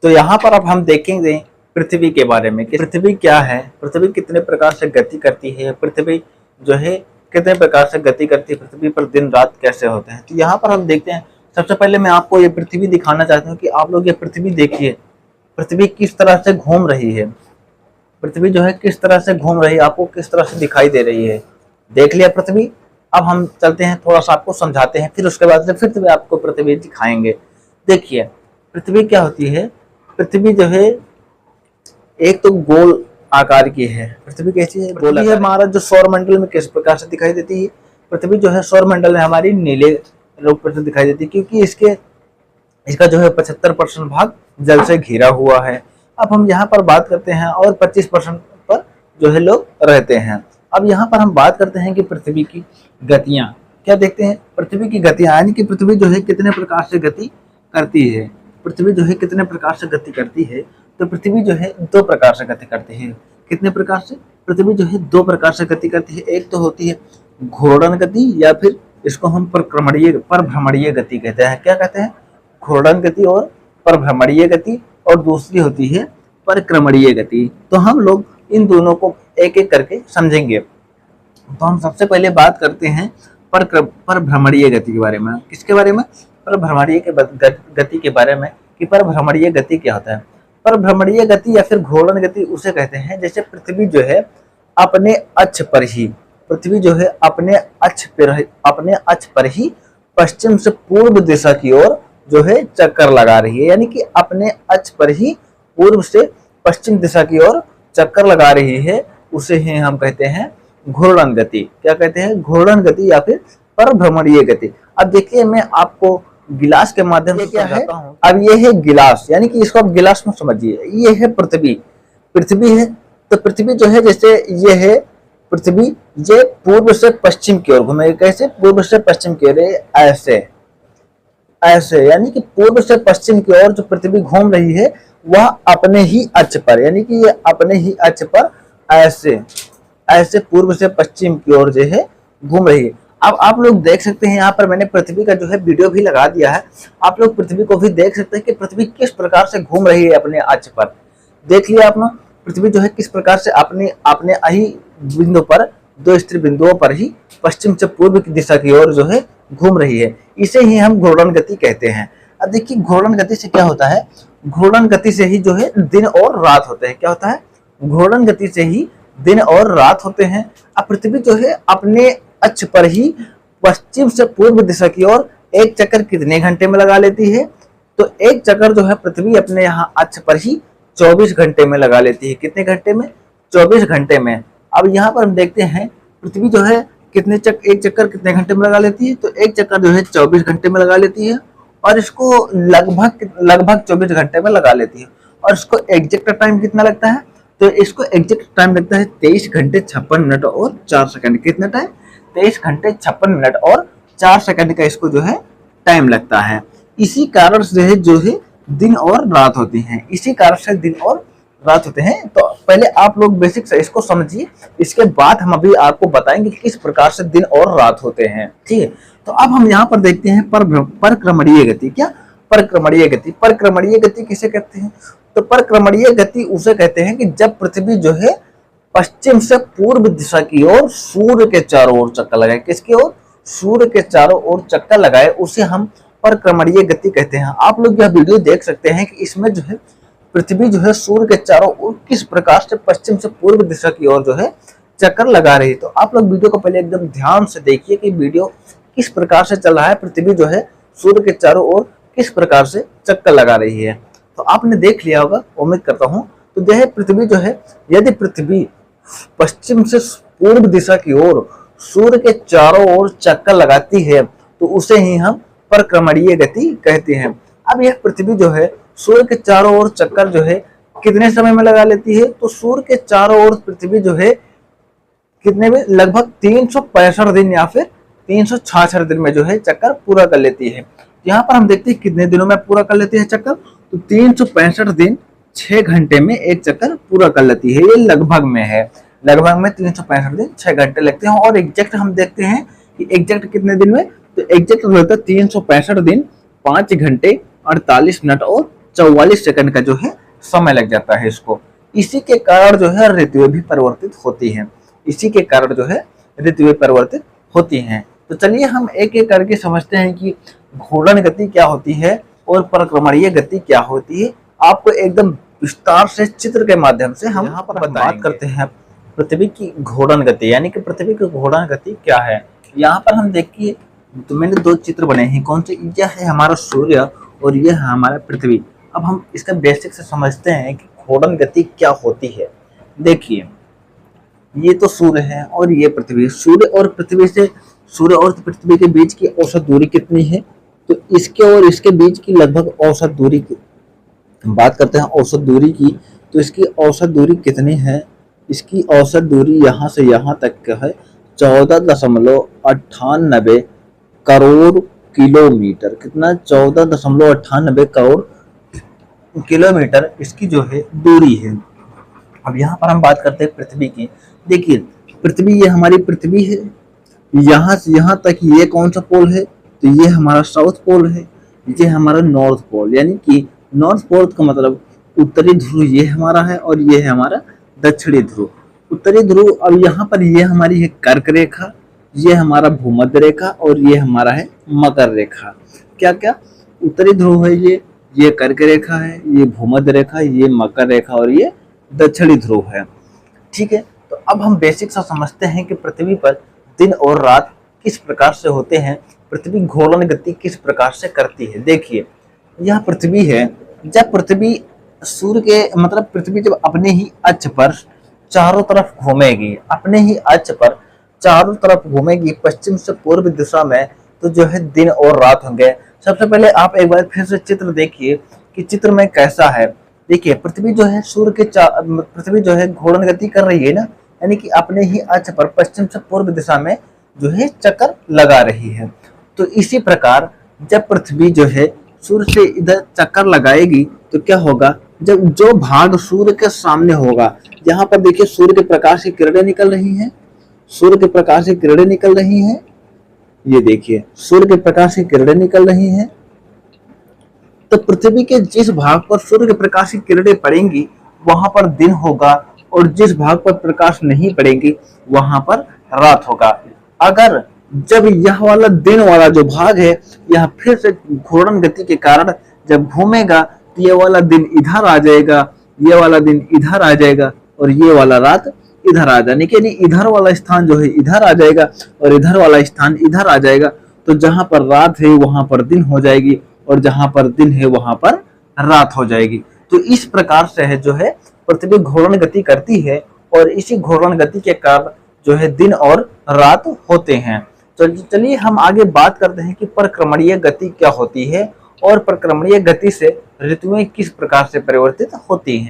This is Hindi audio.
तो यहाँ पर अब हम देखेंगे पृथ्वी के बारे में कि पृथ्वी क्या है, पृथ्वी कितने प्रकार से गति करती है, पृथ्वी जो है कितने प्रकार से गति करती है, पृथ्वी पर दिन रात कैसे होते हैं। तो यहाँ पर हम देखते हैं, सबसे पहले मैं आपको ये पृथ्वी दिखाना चाहता हूँ कि आप लोग ये पृथ्वी देखिए, पृथ्वी किस तरह से घूम रही है, पृथ्वी जो है किस तरह से घूम रही है, आपको किस तरह से दिखाई दे रही है। देख लिया पृथ्वी। अब हम चलते हैं, थोड़ा सा आपको समझाते हैं, फिर उसके बाद से फिर से आपको पृथ्वी दिखाएंगे। देखिए पृथ्वी क्या होती है, पृथ्वी जो है एक तो गोल आकार की है। पृथ्वी कैसी है, गोल है। हमारा जो सौर मंडल में किस प्रकार से दिखाई देती है, पृथ्वी जो है सौर मंडल में हमारी नीले रूप पर दिखाई देती है, क्योंकि इसका जो है 75% भाग जल से घिरा हुआ है। अब हम यहाँ पर बात करते हैं और 25% पर जो है लोग रहते हैं। अब यहाँ पर हम बात करते हैं कि पृथ्वी की गतियां क्या देखते हैं, पृथ्वी की गतियां यानी कि पृथ्वी जो है कितने प्रकार से गति करती है, पृथ्वी जो है कितने प्रकार से गति करती है। तो पृथ्वी जो है दो प्रकार से गति करती है। कितने प्रकार से, पृथ्वी जो है दो प्रकार से गति करती है। एक तो होती है घूर्णन गति, या फिर इसको हम परभ्रमणीय गति कहते हैं। क्या कहते हैं, घूर्णन गति और परभ्रमणीय गति, और दूसरी होती है परिक्रमणीय गति। तो हम लोग इन दोनों को एक एक करके समझेंगे। तो हम सबसे पहले बात करते हैं परभ्रमणीय गति के बारे में। किसके बारे में, परभ्रमणीय गति के बारे में, कि परभ्रमणीय गति क्या होता है। परभ्रमणीय गति या फिर घूर्णन गति उसे कहते हैं जैसे पृथ्वी जो है अपने अक्ष पर ही, पृथ्वी जो है अपने अक्ष पर ही पश्चिम से पूर्व दिशा की ओर जो है चक्कर लगा रही है, यानी कि अपने अक्ष पर ही पूर्व से पश्चिम दिशा की ओर चक्कर लगा रही है, उसे ही हम कहते हैं घूर्णन गति। क्या कहते हैं, घूर्णन गति या फिर परभ्रमणीय गति। अब देखिए मैं आपको गिलास के माध्यम से क्या है, अब ये है गिलास, यानी कि इसको आप गिलास में समझिए। ये है पृथ्वी है। तो पृथ्वी जो है जैसे ये है पृथ्वी, ये पूर्व से पश्चिम की ओर घूमेगी। कैसे, पूर्व से पश्चिम की ओर, ऐसे यानी कि पूर्व से पश्चिम की ओर जो पृथ्वी घूम रही है वह अपने ही अक्ष पर, यानी कि ये अपने ही अक्ष पर ऐसे पूर्व से पश्चिम की ओर जो है घूम रही है। अब आप लोग देख सकते हैं, यहाँ पर मैंने पृथ्वी का जो है वीडियो भी लगा दिया है, आप लोग पृथ्वी को भी देख सकते हैं कि पृथ्वी किस प्रकार से घूम रही है अपने अक्ष पर। देख लिया आपने, पृथ्वी जो है किस प्रकार से अपने ही बिंदु पर, दो स्थिर बिंदुओं पर ही पश्चिम से पूर्व की दिशा की ओर जो है घूम रही है। इसे ही हम घूर्णन गति कहते हैं। अब देखिए घूर्णन गति से क्या होता है, घूर्णन गति से ही जो है दिन और रात होते हैं। क्या होता है, घूर्णन गति से ही दिन और रात होते हैं। अब पृथ्वी जो है अपने अक्ष पर ही पश्चिम से पूर्व दिशा की ओर एक चक्कर कितने घंटे में लगा लेती है, तो एक चक्कर जो है पृथ्वी अपने यहाँ अक्ष पर ही 24 घंटे में लगा लेती है। कितने घंटे में, 24 घंटे में। अब यहाँ पर हम देखते हैं पृथ्वी जो है एक चक्कर कितने घंटे में लगा लेती है, तो एक चक्कर जो है 24 घंटे में लगा लेती है, और इसको लगभग 24 घंटे में लगा लेती है। और इसको एग्जैक्ट टाइम कितना लगता है, तो इसको एग्जैक्ट टाइम लगता है 23 घंटे 56 मिनट और 4 सेकंड। कितना टाइम, 23 घंटे 56 मिनट और 4 सेकंड का इसको जो है टाइम लगता है। इसी कारण से जो है दिन और रात होती हैं, इसी कारण से दिन और रात होते हैं। तो पहले आप लोग बेसिक से इसको समझिए, इसके बाद हम अभी आपको बताएंगे कि किस प्रकार से दिन और रात होते हैं। ठीक है, तो अब हम यहाँ पर देखते हैं परक्रमणीय गति। क्या, परक्रमणीय गति। परक्रमणीय गति किसे कहते हैं, तो परक्रमणीय गति उसे कहते हैं कि जब पृथ्वी जो है पश्चिम से पूर्व दिशा की ओर सूर्य के चारों ओर चक्कर लगाए। किसकी ओर, सूर्य के चारों ओर चक्कर लगाए, उसे हम परक्रमणीय गति कहते हैं। आप लोग यह वीडियो देख सकते हैं कि इसमें जो है पृथ्वी जो है सूर्य के चारों ओर किस प्रकार से पश्चिम से पूर्व दिशा की ओर जो है चक्कर लगा रही है। तो आप लोग वीडियो को पहले एकदम ध्यान से देखिए कि वीडियो किस प्रकार से चल रहा है, पृथ्वी जो है सूर्य के चारों ओर किस प्रकार से चक्कर लगा रही है। तो आपने देख लिया होगा, उम्मीद करता हूँ। तो जो है पृथ्वी जो है, यदि पृथ्वी पश्चिम से पूर्व दिशा की ओर सूर्य के चारों ओर चक्कर लगाती है तो उसे ही हम परक्रमणीय गति कहते हैं। अब यह पृथ्वी जो है सूर्य के चारों ओर चक्कर जो है कितने समय में लगा लेती है, तो सूर्य के चारों ओर पृथ्वी जो है कितने में, लगभग 365 दिन या फिर 366 दिन में जो है चक्कर पूरा कर लेती है। यहाँ पर हम देखते हैं कितने दिनों में पूरा कर लेती है चक्कर, तो 365 दिन 6 घंटे में एक चक्कर पूरा कर लेती है। ये लगभग में है, लगभग में 365 दिन 6 घंटे लगते हैं। और एग्जैक्ट हम देखते हैं कि एग्जैक्ट कितने दिन में, तो एग्जैक्ट होता है 365 दिन 5 घंटे 48 मिनट और 44 सेकंड का जो है समय लग जाता है इसको। इसी के कारण जो है ऋतुएं भी परिवर्तित होती हैं। इसी के कारण जो है ऋतुएं परिवर्तित होती हैं। तो चलिए हम एक एक करके समझते हैं कि घूर्णन गति क्या होती है और परिक्रमणीय गति क्या होती है। आपको एकदम विस्तार से चित्र के माध्यम से हम यहाँ पर बात करते हैं पृथ्वी की घूर्णन गति, यानी कि पृथ्वी की घूर्णन गति क्या है। यहाँ पर हम देखिए तो मैंने दो चित्र बने हैं, कौन से, यह है हमारा सूर्य और यह है हमारा पृथ्वी। अब हम इसका बेसिक से समझते हैं कि घूर्णन गति क्या होती है। देखिए ये तो सूर्य है और ये पृथ्वी। सूर्य और पृथ्वी के बीच की औसत दूरी कितनी है, तो इसके और इसके बीच की लगभग औसत दूरी की बात करते हैं। औसत दूरी की, तो इसकी औसत दूरी कितनी है, इसकी औसत दूरी यहाँ से यहाँ तक का है 14.98 करोड़ किलोमीटर। कितना, 14.98 करोड़ किलोमीटर इसकी जो है दूरी है। अब यहाँ पर हम बात करते हैं पृथ्वी की। देखिए पृथ्वी, ये हमारी पृथ्वी है, यहाँ से यहाँ तक ये कौन सा पोल है, तो ये हमारा साउथ पोल है, ये हमारा नॉर्थ पोल। यानी कि नॉर्थ पोल का मतलब उत्तरी ध्रुव ये हमारा है और ये है हमारा दक्षिणी ध्रुव। उत्तरी ध्रुव, अब यहाँ पर ये हमारी है कर्क रेखा, ये हमारा भूमध्य रेखा और ये हमारा है मकर रेखा। क्या क्या, उत्तरी ध्रुव है ये कर्क रेखा है, ये भूमध्य रेखा, ये मकर रेखा और ये दक्षिणी ध्रुव है। ठीक है, तो अब हम बेसिक सा समझते हैं कि पृथ्वी पर दिन और रात किस प्रकार से होते हैं, पृथ्वी घूर्णन गति किस प्रकार से करती है। देखिए यह पृथ्वी है, जब पृथ्वी सूर्य के मतलब पृथ्वी जब अपने ही अक्ष पर चारों तरफ घूमेगी, अपने ही अक्ष पर चारों तरफ घूमेगी पश्चिम से पूर्व दिशा में, तो जो है दिन और रात होंगे। सबसे पहले आप एक बार फिर से चित्र देखिए कि चित्र में कैसा है। देखिए पृथ्वी जो है पृथ्वी जो है घूर्णन गति कर रही है ना, यानी कि अपने ही अक्ष पर पश्चिम से पूर्व दिशा में जो है चक्कर लगा रही है। तो इसी प्रकार जब पृथ्वी जो है सूर्य से इधर चक्कर लगाएगी तो क्या होगा, जब जो भाग सूर्य के सामने होगा, यहाँ पर देखिए सूर्य के प्रकाश की किरणें निकल रही हैं, सूर्य के प्रकाश की किरणें निकल रही हैं, ये देखिए सूर्य के प्रकाश की किरणें निकल रही हैं। तो पृथ्वी के जिस भाग पर सूर्य के प्रकाश की किरणें पड़ेंगी वहां पर दिन होगा और जिस भाग पर प्रकाश नहीं पड़ेंगी वहां पर रात होगा। अगर जब यह वाला दिन वाला जो भाग है यह फिर से घूर्णन गति के कारण जब घूमेगा तो ये वाला दिन इधर आ जाएगा, ये वाला दिन इधर आ जाएगा और ये वाला रात इधर आ जाने के, इधर वाला स्थान जो है इधर आ जाएगा और इधर वाला स्थान इधर आ जाएगा। तो जहां पर रात है वहां पर दिन हो जाएगी और जहां पर दिन है वहां पर रात हो जाएगी। तो इस प्रकार से है जो है पृथ्वी घूर्णन गति करती है और इसी घूर्णन गति के कारण जो है दिन और रात होते हैं। तो चलिए हम आगे बात करते हैं कि परिक्रमणीय गति क्या होती है और परिक्रमणीय गति से ऋतुएं किस प्रकार से परिवर्तित होती हैं।